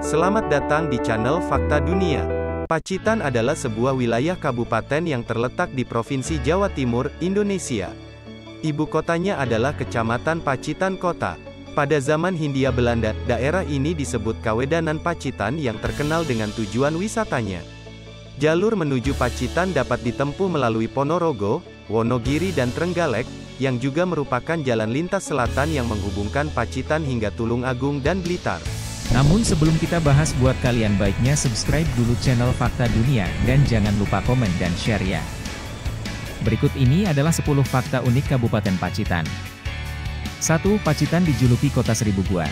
Selamat datang di channel Fakta Dunia. Pacitan adalah sebuah wilayah kabupaten yang terletak di Provinsi Jawa Timur, Indonesia. Ibu kotanya adalah Kecamatan Pacitan Kota. Pada zaman Hindia Belanda, daerah ini disebut Kawedanan Pacitan yang terkenal dengan tujuan wisatanya. Jalur menuju Pacitan dapat ditempuh melalui Ponorogo, Wonogiri dan Trenggalek, yang juga merupakan jalan lintas selatan yang menghubungkan Pacitan hingga Tulung Agung dan Blitar. Namun sebelum kita bahas, buat kalian baiknya subscribe dulu channel Fakta Dunia, dan jangan lupa komen dan share ya. Berikut ini adalah 10 fakta unik Kabupaten Pacitan. 1. Pacitan dijuluki Kota Seribu Gua.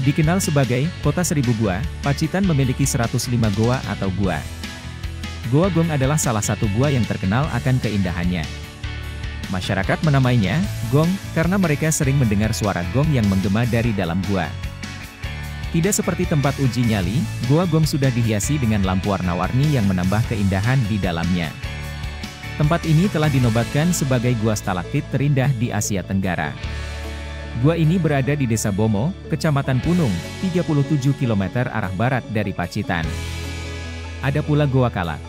Dikenal sebagai Kota Seribu Gua, Pacitan memiliki 105 goa atau gua. Goa Gong adalah salah satu gua yang terkenal akan keindahannya. Masyarakat menamainya Gong karena mereka sering mendengar suara gong yang menggema dari dalam gua. Tidak seperti tempat uji nyali, Goa Gong sudah dihiasi dengan lampu warna-warni yang menambah keindahan di dalamnya. Tempat ini telah dinobatkan sebagai gua stalaktit terindah di Asia Tenggara. Gua ini berada di Desa Bomo, Kecamatan Punung, 37 km arah barat dari Pacitan. Ada pula Goa Kalak.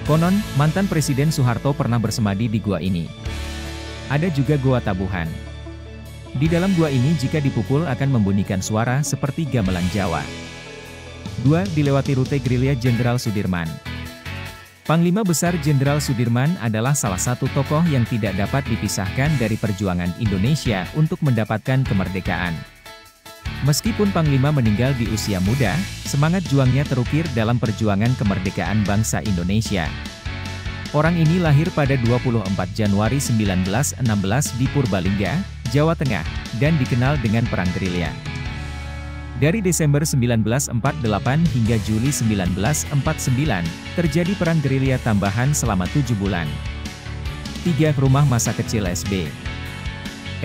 Konon, mantan Presiden Soeharto pernah bersemadi di gua ini. Ada juga Goa Tabuhan. Di dalam gua ini jika dipukul akan membunyikan suara seperti gamelan Jawa. 2. Dilewati rute gerilya Jenderal Sudirman. Panglima Besar Jenderal Sudirman adalah salah satu tokoh yang tidak dapat dipisahkan dari perjuangan Indonesia untuk mendapatkan kemerdekaan. Meskipun Panglima meninggal di usia muda, semangat juangnya terukir dalam perjuangan kemerdekaan bangsa Indonesia. Orang ini lahir pada 24 Januari 1916 di Purbalingga, Jawa Tengah, dan dikenal dengan Perang Gerilya. Dari Desember 1948 hingga Juli 1949, terjadi Perang Gerilya tambahan selama 7 bulan. 3. Rumah masa kecil SB.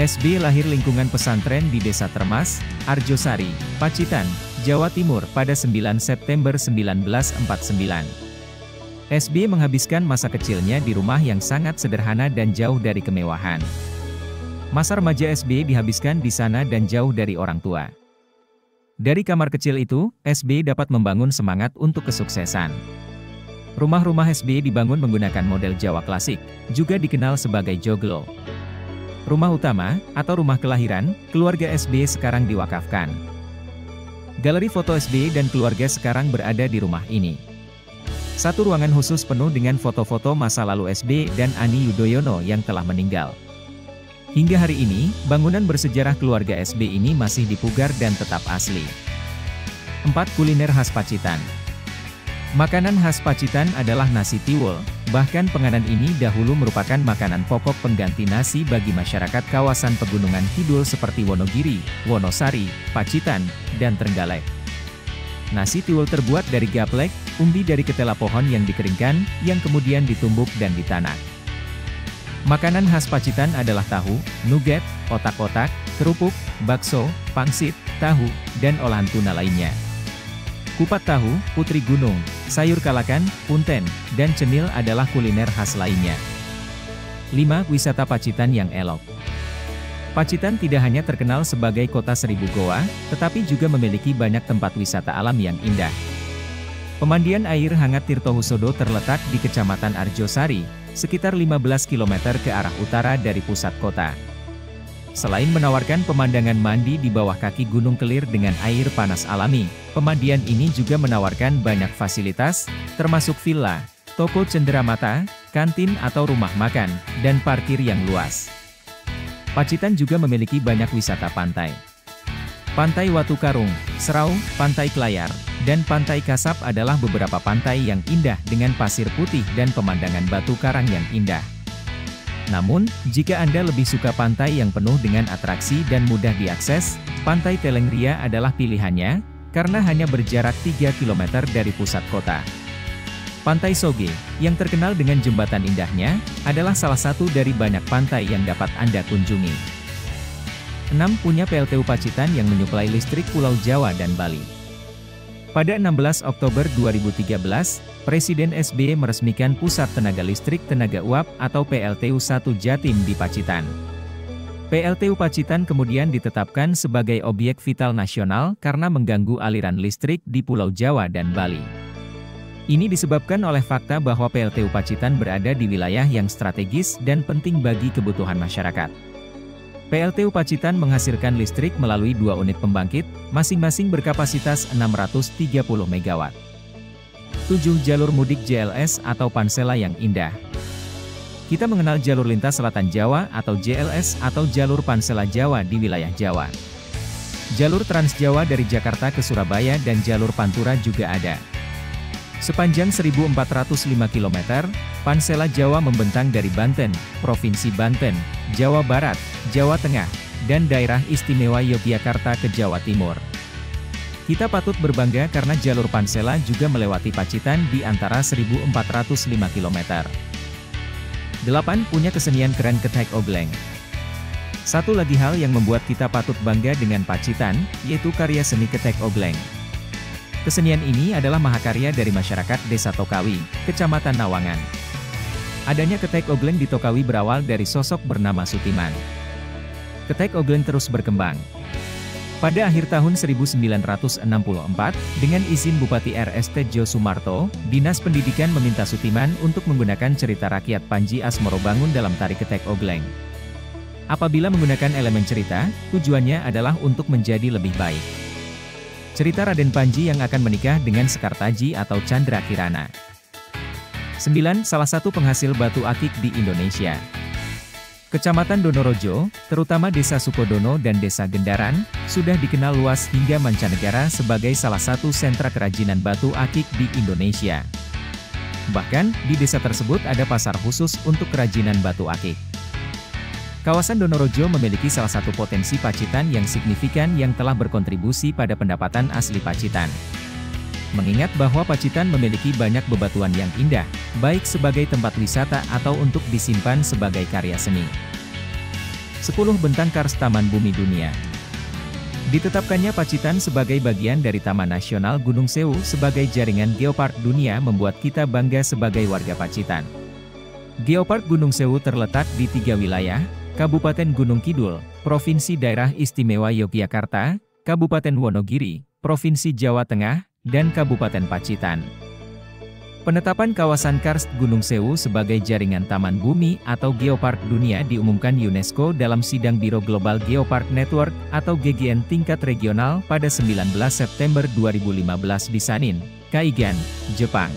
SB lahir lingkungan pesantren di Desa Termas, Arjosari, Pacitan, Jawa Timur pada 9 September 1949. SB menghabiskan masa kecilnya di rumah yang sangat sederhana dan jauh dari kemewahan. Masa remaja SB dihabiskan di sana dan jauh dari orang tua. Dari kamar kecil itu, SB dapat membangun semangat untuk kesuksesan. Rumah-rumah SB dibangun menggunakan model Jawa klasik, juga dikenal sebagai joglo. Rumah utama, atau rumah kelahiran, keluarga SB sekarang diwakafkan. Galeri foto SB dan keluarga sekarang berada di rumah ini. Satu ruangan khusus penuh dengan foto-foto masa lalu SB dan Ani Yudhoyono yang telah meninggal. Hingga hari ini, bangunan bersejarah keluarga SB ini masih dipugar dan tetap asli. 4. Kuliner khas Pacitan. Makanan khas Pacitan adalah nasi tiwul, bahkan penganan ini dahulu merupakan makanan pokok pengganti nasi bagi masyarakat kawasan pegunungan kidul seperti Wonogiri, Wonosari, Pacitan, dan Trenggalek. Nasi tiwul terbuat dari gaplek, umbi dari ketela pohon yang dikeringkan, yang kemudian ditumbuk dan ditanak. Makanan khas Pacitan adalah tahu, nuget, otak-otak, kerupuk, bakso, pangsit, tahu, dan olahan tuna lainnya. Kupat tahu, putri gunung, sayur kalakan, punten, dan cenil adalah kuliner khas lainnya. 5. Wisata Pacitan yang elok. Pacitan tidak hanya terkenal sebagai kota seribu goa, tetapi juga memiliki banyak tempat wisata alam yang indah. Pemandian air hangat Tirto Husodo terletak di Kecamatan Arjosari, sekitar 15 km ke arah utara dari pusat kota. Selain menawarkan pemandangan mandi di bawah kaki Gunung Kelir dengan air panas alami, pemandian ini juga menawarkan banyak fasilitas, termasuk villa, toko cenderamata, kantin atau rumah makan, dan parkir yang luas. Pacitan juga memiliki banyak wisata pantai. Pantai Watu Karung, Serau, Pantai Klayar, dan Pantai Kasap adalah beberapa pantai yang indah dengan pasir putih dan pemandangan batu karang yang indah. Namun, jika Anda lebih suka pantai yang penuh dengan atraksi dan mudah diakses, Pantai Telengria adalah pilihannya, karena hanya berjarak 3 km dari pusat kota. Pantai Soge, yang terkenal dengan jembatan indahnya, adalah salah satu dari banyak pantai yang dapat Anda kunjungi. 6. Punya PLTU Pacitan yang menyuplai listrik Pulau Jawa dan Bali. Pada 16 Oktober 2013, Presiden SBY meresmikan Pusat Tenaga Listrik Tenaga Uap atau PLTU 1 Jatim di Pacitan. PLTU Pacitan kemudian ditetapkan sebagai objek vital nasional karena mengganggu aliran listrik di Pulau Jawa dan Bali. Ini disebabkan oleh fakta bahwa PLTU Pacitan berada di wilayah yang strategis dan penting bagi kebutuhan masyarakat. PLTU Pacitan menghasilkan listrik melalui 2 unit pembangkit, masing-masing berkapasitas 630 MW. 7 jalur mudik JLS atau Pansela yang indah. Kita mengenal jalur lintas selatan Jawa atau JLS atau jalur Pansela Jawa di wilayah Jawa. Jalur Trans Jawa dari Jakarta ke Surabaya dan jalur Pantura juga ada. Sepanjang 1.405 km, Pansela Jawa membentang dari Banten, Provinsi Banten, Jawa Barat, Jawa Tengah, dan Daerah Istimewa Yogyakarta ke Jawa Timur. Kita patut berbangga karena jalur Pansela juga melewati Pacitan di antara 1.405 km. 8. Punya kesenian keren ketek ogleng. Satu lagi hal yang membuat kita patut bangga dengan Pacitan, yaitu karya seni ketek ogleng. Kesenian ini adalah mahakarya dari masyarakat Desa Tokawi, Kecamatan Nawangan. Adanya ketek ogleng di Tokawi berawal dari sosok bernama Sutiman. Ketek ogleng terus berkembang. Pada akhir tahun 1964, dengan izin Bupati RST Jo Sumarto, Dinas Pendidikan meminta Sutiman untuk menggunakan cerita rakyat Panji Asmorobangun dalam tari ketek ogleng. Apabila menggunakan elemen cerita, tujuannya adalah untuk menjadi lebih baik. Cerita Raden Panji yang akan menikah dengan Sekartaji atau Chandra Kirana. 9. Salah satu penghasil batu akik di Indonesia. Kecamatan Donorojo, terutama Desa Sukodono dan Desa Gendaran, sudah dikenal luas hingga mancanegara sebagai salah satu sentra kerajinan batu akik di Indonesia. Bahkan, di desa tersebut ada pasar khusus untuk kerajinan batu akik. Kawasan Donorojo memiliki salah satu potensi Pacitan yang signifikan yang telah berkontribusi pada pendapatan asli Pacitan. Mengingat bahwa Pacitan memiliki banyak bebatuan yang indah, baik sebagai tempat wisata atau untuk disimpan sebagai karya seni. 10. Bentang Kars Taman Bumi Dunia. Ditetapkannya Pacitan sebagai bagian dari Taman Nasional Gunung Sewu sebagai jaringan geopark dunia membuat kita bangga sebagai warga Pacitan. Geopark Gunung Sewu terletak di 3 wilayah, Kabupaten Gunung Kidul, Provinsi Daerah Istimewa Yogyakarta, Kabupaten Wonogiri, Provinsi Jawa Tengah, dan Kabupaten Pacitan. Penetapan kawasan Karst Gunung Sewu sebagai jaringan Taman Bumi atau Geopark Dunia diumumkan UNESCO dalam Sidang Biro Global Geopark Network atau GGN tingkat regional pada 19 September 2015 di Sanin, Kaigan, Jepang.